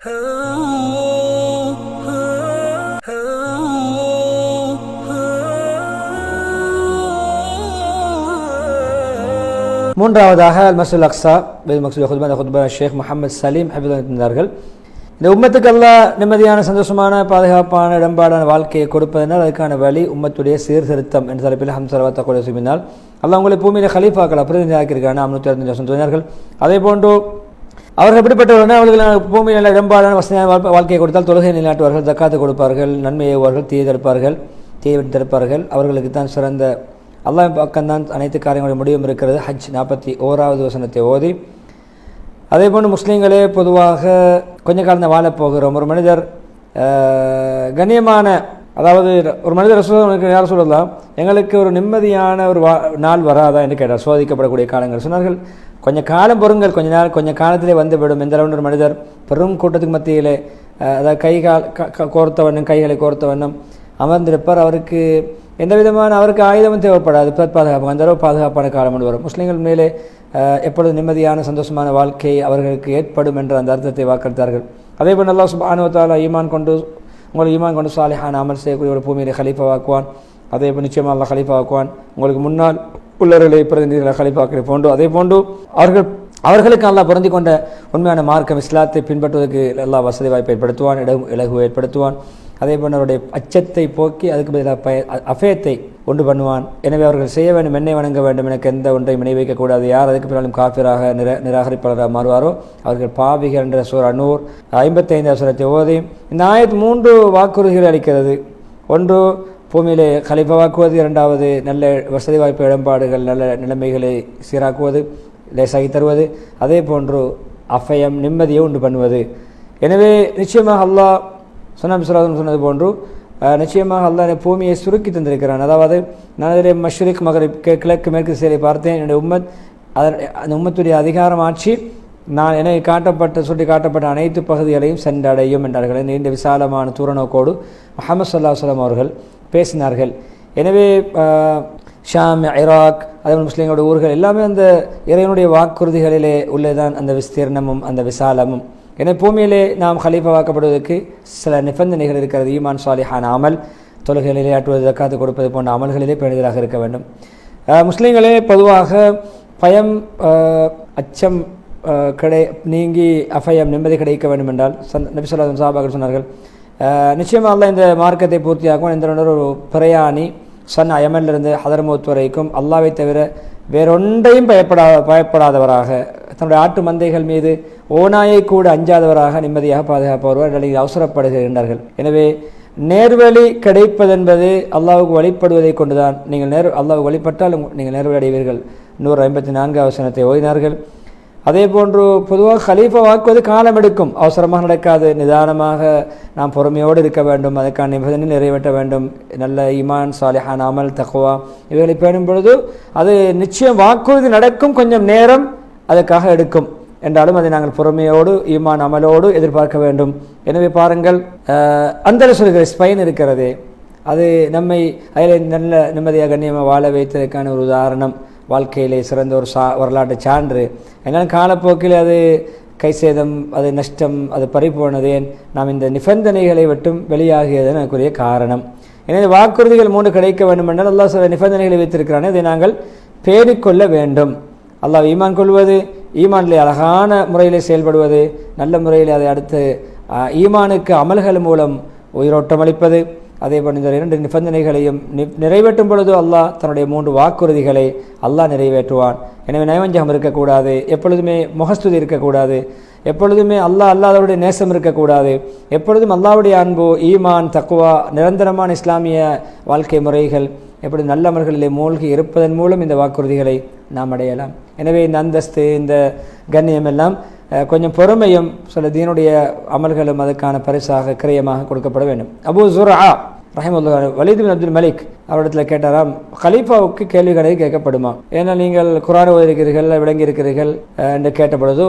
மூன்றாவதாக அல் மஸ்ஜிதுல் அக்ஸா ஷேக் முஹம்மது சலீம் ஹபிதுல்லாஹ் இந்த உம்மத்துக்கு அல்லாஹ் நிம்மதியான சந்தோஷமான பாதுகாப்பான இடம்பாடான வாழ்க்கையை கொடுப்பதனால் அதுக்கான வழி உம்மத்துடைய சீர்திருத்தம் என்ற தலைப்பில் ஹம்சரவாத்தா கூட சொல்லினால் அல்லாஹ் உங்களை பூமியில கலீஃபாக்களை பிரதிநிதியாக்கியிருக்காங்க 565 சொன்னார்கள். அதே போன்று அவர்கள் எப்படிப்பட்டவர்கள் அவர்கள் பூமியில் இடம்பாடான வசதியான வாழ்க்கையை கொடுத்தால் தொழுகை நிலைநாட்டுவார்கள், ஜக்காத்து கொடுப்பார்கள், நன்மை ஏவுவார்கள், தீயை தடுப்பார்கள். அவர்களுக்கு தான் சிறந்த அல்லாஹ் பக்கம்தான் அனைத்து காரியங்களுடைய முடிவும் இருக்கிறது. ஹஜ் 41வது வசனத்தை ஓதி அதே போன்று முஸ்லீம்களே பொதுவாக கொஞ்ச காலம் வாழப்போகிறோம். ஒரு மனிதர் கண்ணியமான அதாவது ஒரு மனிதர் யார் சொல்லலாம் எங்களுக்கு ஒரு நிம்மதியான ஒரு நாள் வராதா என்று கேட்டார். சோதிக்கப்படக்கூடிய காலங்கள் சொன்னார்கள். கொஞ்சம் காலம் பொறுங்கள், கொஞ்ச காலத்திலே வந்துவிடும். எந்த அளவு ஒரு மனிதர் பெரும் கூட்டத்துக்கு மத்தியிலே அதாவது கைகளை கோர்த்த வண்ணம் அமர்ந்திருப்பார். அவருக்கு எந்த விதமான அவருக்கு ஆயுதமும் தேவைப்படாது. பாதுகாப்பு அந்த அளவு பாதுகாப்பான காலம் கொண்டு வரும். முஸ்லீம்கள் மேலே எப்பொழுது நிம்மதியான சந்தோஷமான வாழ்க்கை அவர்களுக்கு ஏற்படும் என்ற அந்த அர்த்தத்தை வாக்களித்தார்கள். அதே போல் அல்லாஹ் சுப்ஹானஹு வ தஆலா ஈமான் கொண்டு சாலிஹான அமல் செய்யக்கூடிய ஒரு பூமியிலே கலீஃபாவாக்குவான். அதே போல் நிச்சயமாக அல்லாஹ் கலீஃபாவாக்குவான். உங்களுக்கு முன்னால் உள்ளவர்களை பிரதிநிதிகளை கலீஃபாக்களை போன்று அதே போன்று அவர்களுக்கு அல்லாஹ் பொருந்தி கொண்ட உண்மையான மார்க்கம் இஸ்லாத்தை பின்பற்றுவதற்கு அல்லாஹ் வசதி வாய்ப்பை ஏற்படுத்துவான், இலகுவை ஏற்படுத்துவான். அதே போன்று அவருடைய அச்சத்தை போக்கி அதுக்கு பதிலாக அஃபயத்தை உண்டு பண்ணுவான். எனவே அவர்கள் செய்ய வேண்டும், என்னை வணங்க வேண்டும், எனக்கு எந்த ஒன்றையும் இணை வைக்கக்கூடாது. யார் அதுக்கு பின்னாலும் காஃபிராக நிராகரிப்பாளராக மாறுவாரோ அவர்கள் பாவிகள் என்ற சூரா நூர் 55வது வசனத்தை ஓதி இந்த ஆயத் 3 வாக்குறுதிகளை அளிக்கிறது. ஒன்று பூமியிலே கலீஃபாவாக்குவது, இரண்டாவது நல்ல வசதி வாய்ப்பு இடம்பாடுகள் நல்ல நிலைமைகளை சீராக்குவது, லேசாகி தருவது, அதே போன்று அஃபயம் நிம்மதியை உண்டு பண்ணுவது. எனவே நிச்சயமாக அல்லாஹ் சொன்னது போன்று நிச்சயமாக அல்லாஹ் பூமியை சுருக்கி தந்திருக்கிறான். அதாவது நான் அதில் மஷ்ரிக் மகரிப் கிழக்கு மேற்கு திசையை பார்த்தேன். என்னுடைய அந்த உம்மத்துடைய அதிகாரம் ஆட்சி நான் என்னை சுட்டி காட்டப்பட்ட அனைத்து பகுதிகளையும் சென்றடையும் என்றார்கள். நீண்ட விசாலமான தூரநோக்கோடு முஹம்மது ஸல்லல்லாஹு அலைஹி வஸல்லம் அவர்கள் பேசினார்கள். எனவே ஷாம், ஈராக், அதே முஸ்லீம்களோட ஊர்கள் எல்லாமே அந்த இறைவனுடைய வாக்குறுதிகளிலே உள்ளதான் அந்த விஸ்தீர்ணமும் அந்த விசாலமும். எனவே பூமியிலே நாம் கலீஃபாவாக்கப்படுவதற்கு சில நிபந்தனைகள் இருக்கிறது. ஈமான், சாலிஹான அமல், தொழுகைகளை நிலையாட்டுவது, ஜக்காத்து கொடுப்பது போன்ற அமல்களிலே பேணுதலாக இருக்க வேண்டும். முஸ்லீம்களே பொதுவாக பயம், அச்சம் நீங்கி அஃபயம் நிம்மதி கிடைக்க வேண்டும் என்றால் நபி ஸல்லல்லாஹு அலைஹி வஸல்லம் சொன்னார்கள் நிச்சயமாக அல்லாஹ் இந்த மார்க்கத்தை பூர்த்தியாக்கும். இந்த ஒரு பிரயாணி யமனிலிருந்து ஹதர்மௌத் வரைக்கும் அல்லாஹ்வை தவிர வேறொன்றையும் பயப்படாதவராக, தன்னுடைய ஆட்டு மந்தைகள் மீது ஓநாயை கூட அஞ்சாதவராக நிம்மதியாக பாதுகாப்பவர் நிலையில் அவசரப்படுகின்றார்கள். எனவே நேர்வழி கிடைப்பதென்பது அல்லாஹ்வுக்கு வழிபடுவதை கொண்டுதான். நீங்கள் அல்லாஹ்வுக்கு வழிபட்டால் நீங்கள் நேர்வழி அடைவீர்கள். 154வது வசனத்தை ஓதினார்கள். அதே போன்று பொதுவாக கலீஃபா வாக்குவது காலம் எடுக்கும், அவசரமாக நடக்காது. நிதானமாக நாம் பொறுமையோடு இருக்க வேண்டும். அதற்கான நிபந்தனை நிறைவேற்ற வேண்டும். நல்ல ஈமான், சாலிஹான அமல், தக்வா இவைகளை பேணும் பொழுது அது நிச்சயம் வாக்குறுதி நடக்கும். கொஞ்சம் நேரம் அதற்காக எடுக்கும் என்றாலும் அதை நாங்கள் பொறுமையோடு ஈமான் அமலோடு எதிர்பார்க்க வேண்டும். எனவே பாருங்கள், அந்தல சொல்கிற ஸ்பெயின் இருக்கிறது, அது நம்மை அதில் நல்ல நிம்மதியாக கண்ணியமாக வாழ வைத்ததற்கான ஒரு உதாரணம், வாழ்க்கையிலே சிறந்த ஒரு வரலாற்று சான்று. என்னால் காலப்போக்கில் அது கை சேதம், அது நஷ்டம், அது பறிபோனது. நாம் இந்த நிபந்தனைகளை விட்டும் வெளியாகியது எனக்குரிய காரணம். எனவே வாக்குறுதிகள் 3 கிடைக்க வேண்டும் என்றால் அல்லாஹ் சில நிபந்தனைகளை வைத்திருக்கிறானே, அதை நாங்கள் பேணிக்கொள்ள வேண்டும். அல்லாஹ் ஈமான் கொள்வது, ஈமானிலே அழகான முறையிலே செயல்படுவது, நல்ல முறையில் அதை அடுத்து ஈமானுக்கு அமல்கள் மூலம் உயிரோட்டம் அளிப்பது. அதே போல் இந்த 2 நிபந்தனைகளையும் நிறைவேற்றும் பொழுது அல்லாஹ் தன்னுடைய 3 வாக்குறுதிகளை அல்லாஹ் நிறைவேற்றுவான். எனவே நயவஞ்சகம் இருக்கக்கூடாது, எப்பொழுதுமே முகஸ்துதி இருக்கக்கூடாது, எப்பொழுதுமே அல்லாஹ் அல்லாஹ்வுடைய நேசம் இருக்கக்கூடாது, எப்பொழுதும் அல்லாஹ்வுடைய அன்பு, ஈமான், தக்வா, நிரந்தரமான இஸ்லாமிய வாழ்க்கை முறைகள் எப்படி நல்ல அமல்களிலே மூழ்கி இருப்பதன் மூலம் இந்த வாக்குறுதிகளை நாம் அடையலாம். எனவே இந்த அந்தஸ்து, இந்த கண்ணியம் எல்லாம் கொஞ்சம் பொறுமையும் சில தீனுடைய அமல்களும் அதுக்கான பரிசாக கிரயமாக கொடுக்கப்பட வேண்டும். அபூ ஸுர்ஆ ரஹிமத்துல்லாஹி வலீத் பின் அப்துல் மலிக் அவரிடத்தில் கேட்டாராம், கலீஃபாவுக்கு கேள்விகளை கேட்கப்படுமா? ஏன்னா நீங்கள் குர்ஆன் ஓதிருக்கிறீர்கள், விளங்கி இருக்கிறீர்கள் என்று கேட்ட பொழுது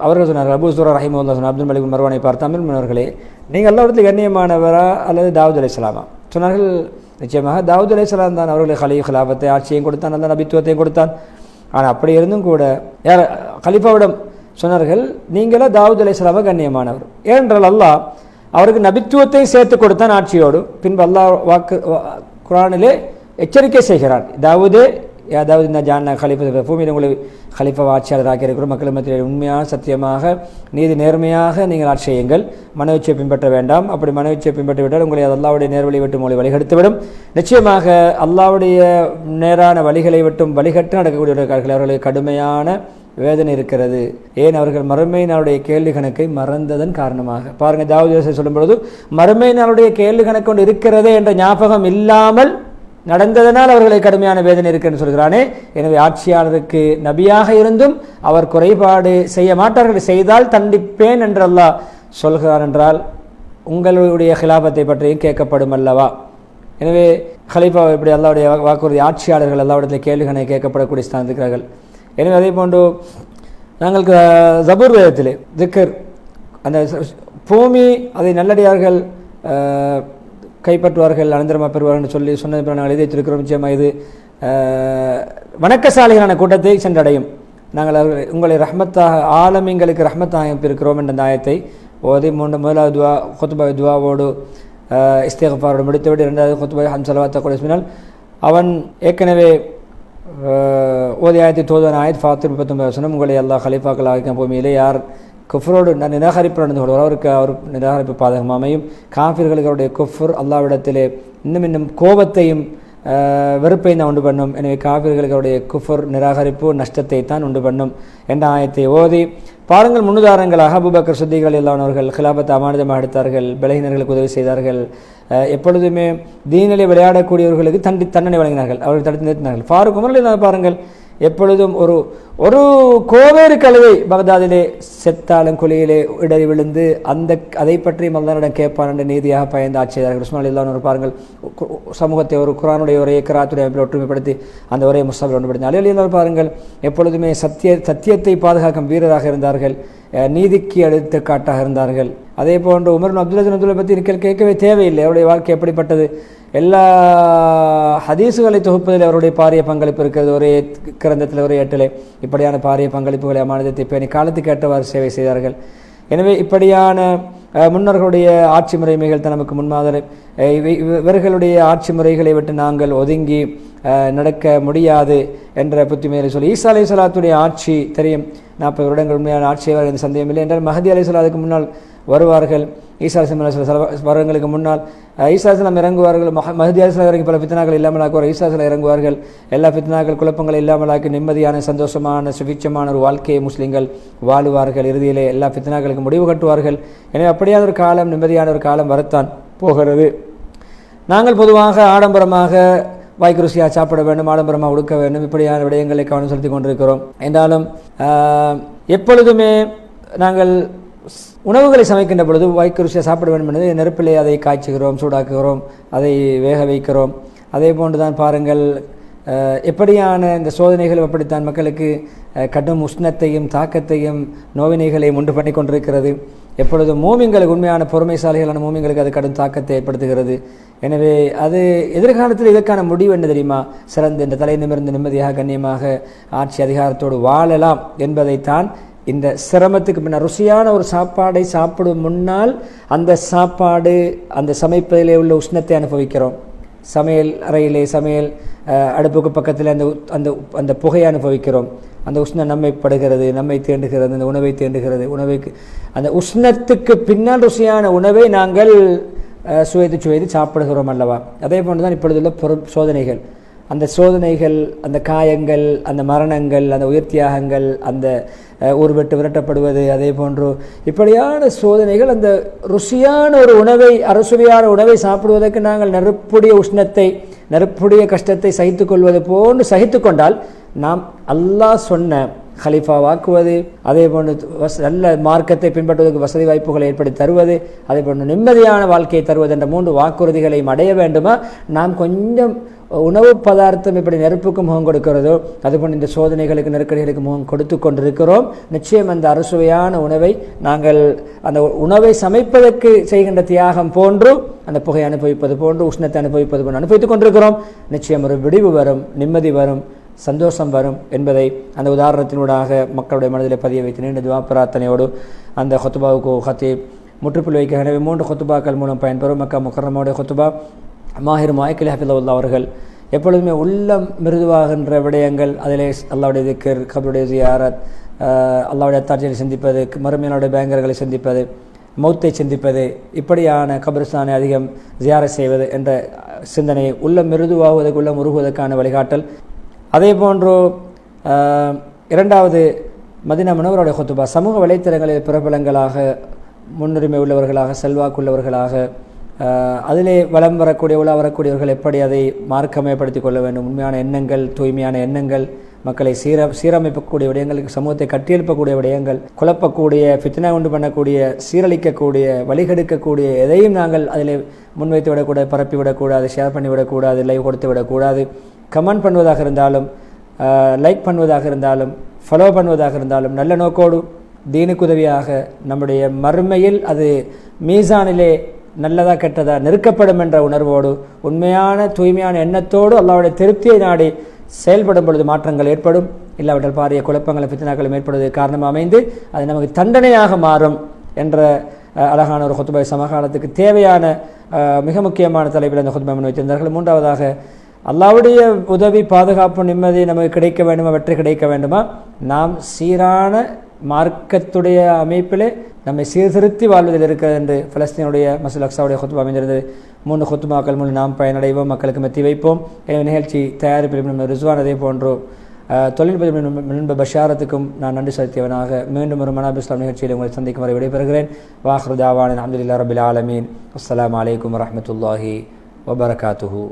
அவர்கள் சொன்னார்கள், அபூ ஸுர்ஆ ரஹிமத்துல்லாஹி சொன்னார், அப்துல் மலிக் மர்வானை பார்த்து, அமீர் முன்னவர்களே, நீங்கள் அல்லாஹ்விடத்தில் கண்ணியமானவரா அல்லது தாவூத் அலைஹிஸ்ஸலாமா? சொன்னார்கள், நிச்சயமாக தாவூத் அலைஹிஸ்ஸலாம் தான். அவர்களுக்கு ஹிலாஃபத்தை, ஆட்சியையும் கொடுத்தான், நல்ல நபித்துவத்தையும் கொடுத்தான். ஆனால் அப்படி இருந்தும் கூட யார் கலீஃபாவிடம் சொன்னார்கள், நீங்களா தாவூத் அலைஹிஸ்ஸலாம் கண்ணியமானவர். ஏனென்றால் அல்லாஹ் அவருக்கு நபித்துவத்தை சேர்த்து கொடுத்தான் ஆட்சியோடு. பின்பு அல்லாஹ் குர்ஆனிலே எச்சரிக்கை செய்கிறான், தாவூதே அதாவது இந்த ஜான்னா ஹலீஃபா பூமியில் உங்களை ஹலீஃபா ஆட்சியாளர் ஆக்கியிருக்கிற மக்கள் மத்தியில் உண்மையாக சத்தியமாக நீதி நேர்மையாக நீங்கள் ஆட்சி செய்யுங்கள், மனோச்சையை பின்பற்ற வேண்டாம். அப்படி மனோச்சையை பின்பற்றி விட்டால் உங்களை அல்லாஹ்வுடைய நேர்வழி விட்டு உங்களை வழிகெடுத்துவிடும். நிச்சயமாக அல்லாஹ்வுடைய நேரான வழிகளை விட்டும் வழிகட்டு நடக்கக்கூடியவர்கள் அவர்களுக்கு கடுமையான வேதனை இருக்கிறது. ஏன் அவர்கள் மறுமை நாளுடைய கேள்வி கணக்கை மறந்ததன் காரணமாக. பாருங்கள், தாவூத் சொல்லும் பொழுது மறுமை நாளுடைய கேள்வி கணக்கு கொண்டு இருக்கிறதே என்ற ஞாபகம் இல்லாமல் நடந்ததனால் அவர்களுக்கு கடுமையான வேதனை இருக்குன்னு சொல்கிறானே. எனவே ஆட்சியாளருக்கு நபியாக இருந்தும் அவர் குறைபாடு செய்ய மாட்டார்கள், செய்தால் தண்டிப்பேன் என்று அல்லாஹ் சொல்கிறார் என்றால் உங்களுடைய ஹிலாபத்தை பற்றியும் கேட்கப்படும் அல்லவா. எனவே ஹலீஃபா இப்படி அல்லாவுடைய வாக்குறுதி, ஆட்சியாளர்கள் அல்லாவிடத்தில் கேள்விகளை கேட்கப்படக்கூடிய ஸ்தானிக்கிறார்கள். எனவே அதே போன்று நாங்கள் ஜபூர் வேதத்திலே திக்கர் அந்த பூமி அதை நல்லடியார்கள் கைப்பற்றுவார்கள், அனந்தரமாக பெறுவார்கள் சொல்லி சொன்னது நாங்கள் எழுதி வைத்திருக்கிறோம். நிச்சயமாக இது வணக்கசாலிகளான கூட்டத்தை சென்றடையும். நாங்கள் உங்களை ரஹ்மத்தாக ஆலமீங்களுக்கு ரஹ்மத்தாக இருக்கிறோம் என்ற அந்த ஆயத்தை ஓதி முதலாவது துவா குத்பா துவாவோடு இஸ்திக்ஃபாரோடு முடித்துவிட்டு இரண்டாவது குத்பா ஹம்சலவாத்த கூட சொன்னால் அவன் ஏற்கனவே ஓதி ஆயத்தை தோதுவன் ஆயத் ஃபாத்திர் 39 உங்களை அல்லாஹ் ஹலீஃபாக்கள் ஆகிய பூமியிலே யார் குஃபரோடு நிராகரிப்பு நடந்து கொள்வார் அவருக்கு அவர் நிராகரிப்பு பாதகம் அமையும். காஃபிர்களுக்கு அவருடைய குஃபர் அல்லாவிடத்திலே இன்னும் கோபத்தையும் வெறுப்பை தான் உண்டு பண்ணும். எனவே காஃபிர்களுக்கு அவருடைய குஃபர் நிராகரிப்பு நஷ்டத்தை தான் உண்டு பண்ணும் என்ற ஆயத்தை ஓதி பாருங்கள். முன்னுதாரணங்களாக அபூபக்கர் சித்திகள் எல்லானவர்கள் ஹிலாபத்தை அமானிதமாக எடுத்தார்கள், பலகீனர்களுக்கு உதவி செய்தார்கள், எப்பொழுதுமே தீனிலே விளையாடக்கூடியவர்களுக்கு தண்டனை வழங்கினார்கள், அவர்கள் தடுத்து நிறுத்தினார்கள். ஃபாரூக் உமர் பாருங்கள், எப்பொழுதும் ஒரு கோவேறு கழுதை பகதாதிலே செத்தாலும் குழியிலே இடறி விழுந்து அதை பற்றி மல்லாரிடம் கேட்பான் என்ற நீதியாக பயந்து ஆட்சி செய்தார்கள். உஸ்மான் இல்லாமல் பாருங்கள், சமூகத்தை ஒரு குரானுடைய ஒரே கிராத்துடைய அமைப்பில் ஒற்றுமைப்படுத்தி அந்த ஒரே முஸ்தாபில் ஒன்றுபடுத்தி அலியல்லாமல் பாருங்கள், எப்பொழுதுமே சத்தியத்தை பாதுகாக்கும் வீரராக இருந்தார்கள், நீதிக்கு எடுத்துக்காட்டாக இருந்தார்கள். அதே போன்று உமர் அப்துல்லா பற்றி கேட்கவே தேவையில்லை, அவருடைய வாழ்க்கை எப்படிப்பட்டது. எல்லா ஹதீஸுகளை தொகுப்பதில் அவருடைய பாரிய பங்களிப்பு இருக்கிறது. ஒரே கிரந்தத்தில் ஒரே ஏட்டிலே இப்படியான பாரிய பங்களிப்புகளை அமானிதத்தை பேணி காலத்துக்கு ஏற்றவாறு சேவை செய்தார்கள். எனவே இப்படியான முன்னோர்களுடைய ஆட்சி முறைமைகள் தான் நமக்கு முன்மாதிரி. இவர்களுடைய ஆட்சி முறைகளை விட்டு நாங்கள் ஒதுங்கி நடக்க முடியாது என்ற புத்திமையை சொல்லி ஈசா அலைஹிஸ்ஸலாத்துடைய ஆட்சி தெரியும், 40 வருடங்கள் உண்மையான ஆட்சியவர் எந்த சந்தேகம் இல்லை என்றால் மஹதி அலைஹிஸ்ஸலாத்துக்கு முன்னால் வருவார்கள். ஈசா அலைஹிஸ்ஸலாம் வருடங்களுக்கு முன்னால் ஈசா அலைஹிஸ்ஸலாம் இறங்குவார்கள். மஹதி அலைஹிஸ்ஸலாம் இறங்கி பல ஃபித்னாக்கள் இல்லாமல் ஆக்குவார். ஈசா அலைஹிஸ்ஸலாம் இறங்குவார்கள், எல்லா ஃபித்னாக்கள் குழப்பங்களை இல்லாமல் ஆக்கி நிம்மதியான சந்தோஷமான சுபிட்சமான ஒரு வாழ்க்கையை முஸ்லீம்கள் வாழுவார்கள். இறுதியிலே எல்லா ஃபித்னாக்களுக்கு முடிவு கட்டுவார்கள். எனவே அப்படியான ஒரு காலம், நிம்மதியான ஒரு காலம் வரத்தான் போகிறது. நாங்கள் பொதுவாக ஆடம்பரமாக வாய்க்கு ருசியாக சாப்பிட வேண்டும், ஆடம்பரமாக உடுக்க வேண்டும், இப்படியான விடயங்களை கவனம் செலுத்தி கொண்டிருக்கிறோம். என்றாலும் எப்பொழுதுமே நாங்கள் உணவுகளை சமைக்கின்ற பொழுது வாய்க்கு ருசியாக சாப்பிட வேண்டும் என்பது நெருப்பிலே அதை காய்ச்சுகிறோம், சூடாக்குகிறோம், அதை வேக வைக்கிறோம். அதே போன்று தான் பாருங்கள், எப்படியான இந்த சோதனைகள் அப்படித்தான் மக்களுக்கு கடும் உஷ்ணத்தையும் தாக்கத்தையும் நோவினைகளையும் உண்டு பண்ணி கொண்டிருக்கிறது. எப்பொழுதும் மூமிங்களுக்கு உண்மையான பொறுமைசாலிகளான மூமிங்களுக்கு அது கடும் தாக்கத்தை ஏற்படுத்துகிறது. எனவே அது எதிர்காலத்தில் இதற்கான முடிவு என்ன தெரியுமா? சிறந்த இந்த தலை நிமிர்ந்து நிம்மதியாக கண்ணியமாக ஆட்சி அதிகாரத்தோடு வாழலாம் என்பதைத்தான். இந்த சிரமத்துக்கு பின்னர் ருசியான ஒரு சாப்பாடை சாப்பிடும் முன்னால் அந்த சாப்பாடு அந்த சமைப்பதிலே உள்ள உஷ்ணத்தை அனுபவிக்கிறோம். சமையல் அறையிலே சமையல் அடுப்புக்கு பக்கத்தில் அந்த அந்த அந்த புகையை அனுபவிக்கிறோம். அந்த உஷ்ணம் நம்மை படுகிறது, நம்மை தேண்டுகிறது, அந்த உணவை தேண்டுகிறது. அந்த உஷ்ணத்துக்கு பின்னால் ருசியான உணவை நாங்கள் சுவைத்து சாப்பிடுகிறோம் அல்லவா? அதே போன்று தான் இப்பொழுதுள்ள சோதனைகள். அந்த சோதனைகள், அந்த காயங்கள், அந்த மரணங்கள், அந்த உயிர் தியாகங்கள், அந்த ஊர் விட்டு விரட்டப்படுவது, அதே போன்று இப்படியான சோதனைகள் அந்த ருசியான ஒரு உணவை, அறுசுவையான உணவை சாப்பிடுவதற்கு நாங்கள் நெருப்புடைய உஷ்ணத்தை, நெருப்புடைய கஷ்டத்தை சகித்து கொள்வது போன்று சகித்து கொண்டால் நாம் அல்லாஹ் சொன்ன ஹலீஃபாவாக்குவது, அதே போன்று நல்ல மார்க்கத்தை பின்பற்றுவதற்கு வசதி வாய்ப்புகளை ஏற்படுத்தி தருவது, அதே போன்று நிம்மதியான வாழ்க்கையை தருவது என்ற 3 வாக்குறுதிகளையும் அடைய வேண்டுமா? நாம் கொஞ்சம் உணவு பதார்த்தம் இப்படி நெருப்புக்கு முகம் கொடுக்கிறதோ அதுபோன்று இந்த சோதனைகளுக்கு நெருக்கடிகளுக்கு முகம் கொடுத்து கொண்டிருக்கிறோம். நிச்சயம் அந்த அறுசுவையான உணவை நாங்கள் அந்த உணவை சமைப்பதற்கு செய்கின்ற தியாகம் போன்று, அந்த புகை அனுபவிப்பது போன்று, உஷ்ணத்தை அனுபவிப்பது போன்று அனுபவித்துக் கொண்டிருக்கிறோம். நிச்சயம் ஒரு விடிவு வரும், நிம்மதி வரும். சந்தோஷம் வரும் என்பதை அந்த உதாரணத்தினூடாக மக்களுடைய மனதில் பதிய வைத்து நீண்ட துவா பிரார்த்தனையோடு அந்த ஹுத்பாவுக்கு ஹத்தீப் முற்றுப்புள்ளி வைக்க. எனவே 3 ஹுத்பாக்கள் மூலம் பயன்பெறும். மக்கா முக்கர்ரமாவுடைய ஹுத்பா, மாஹிர் மாய்க்கில் ஹஃபிதுல்லாஹ் அவர்கள் எப்பொழுதுமே உள்ளம் மிருதுவாகின்ற விடயங்கள், அதிலே அல்லாஹ்வுடைய திக்ர், கபருடைய ஜியாரத், அல்லாஹ்வுடைய அத்தாட்சியை சிந்திப்பது, மறுமையினுடைய பேங்கர்களை சிந்திப்பது, மௌத்தை சிந்திப்பது, இப்படியான கபிரிஸ்தானை அதிகம் ஜியாரத் செய்வது என்ற சிந்தனையை உள்ளம் மிருதுவாகுவதற்கு, உள்ளம் உருகுவதற்கான வழிகாட்டல். அதே போன்று இரண்டாவது மதீனா முனவருடைய ஹுத்பா, சமூக வலைத்தளங்களில் பிரபலங்களாக, முன்னுரிமை உள்ளவர்களாக, செல்வாக்குள்ளவர்களாக, அதிலே வலம் வரக்கூடிய உலா வரக்கூடியவர்கள் எப்படி அதை மார்க்கமயப்படுத்திக் கொள்ள வேண்டும், உண்மையான எண்ணங்கள், தூய்மையான எண்ணங்கள், மக்களை சீரமைக்கக்கூடிய விடயங்களுக்கு, சமூகத்தை கட்டியெழுப்பக்கூடிய விடயங்கள், குழப்பக்கூடிய, ஃபித்னா உண்டு பண்ணக்கூடிய, சீரழிக்கக்கூடிய, வழிகெடுக்கக்கூடிய எதையும் நாங்கள் அதில் முன்வைத்து விடக்கூடாது, பரப்பி விடக்கூடாது, ஷேர் பண்ணி விடக்கூடாது, லைவ் கொடுத்து விடக்கூடாது. கமெண்ட் பண்ணுவதாக இருந்தாலும், லைக் பண்ணுவதாக இருந்தாலும், ஃபாலோ பண்ணுவதாக இருந்தாலும் நல்ல நோக்கோடு, தீனுக்கு உதவியாக, நம்முடைய மறுமையில் அது மீசானிலே நல்லதா கெட்டதா நெருக்கப்படும் என்ற உணர்வோடு, உண்மையான தூய்மையான எண்ணத்தோடு அல்லாஹ்வுடைய திருப்தியை நாடி செயல்படும் பொழுது மாற்றங்கள் ஏற்படும். இல்லாவிட்டால் பாரிய குழப்பங்களும் ஃபித்னாக்களும் ஏற்படுவதற்கு காரணம் அமைந்து அது நமக்கு தண்டனையாக மாறும் என்ற அழகான ஒரு ஹுத்பா, சமகாலத்துக்கு தேவையான மிக முக்கியமான தலைப்பில் அந்த ஹுத்பா முன்வைத்திருந்தார்கள். மூன்றாவதாக, அல்லாஹ்வுடைய உதவி, பாதுகாப்பு, நிம்மதி நமக்கு கிடைக்க வேண்டுமா, வெற்றி கிடைக்க வேண்டுமா, நாம் சீரான மார்க்கத்துடைய அமைப்பிலே நம்மை சீர்திருத்தி வாழ்வதில் இருக்கிறது என்று பலஸ்தீனுடைய மஸ்ஜித் அக்ஸாவுடைய ஹுத்பா அமைந்திருந்தது. 3 ஹுத்பாக்கள் மூலம் நாம் பயனடைவோம், மக்களுக்கு மெத்தி வைப்போம். நிகழ்ச்சி தயாரிப்பில் ரிஸ்வான், அதே போன்று தொழில்நுட்ப பஷாரத்துக்கும் நான் நன்றி செலுத்தியவனாக மீண்டும் ஒரு மனாப் இஸ்லாம் நிகழ்ச்சியில் உங்களை சந்திக்கும் வரை விடைபெறுகிறேன். வாஹ்ரு தாவான் அல்ஹம்துலில்லாஹி ரப்பில் ஆலமீன். அஸ்ஸலாமு அலைக்கும் வரஹ்மத்துல்லாஹி வபரகாத்துஹு.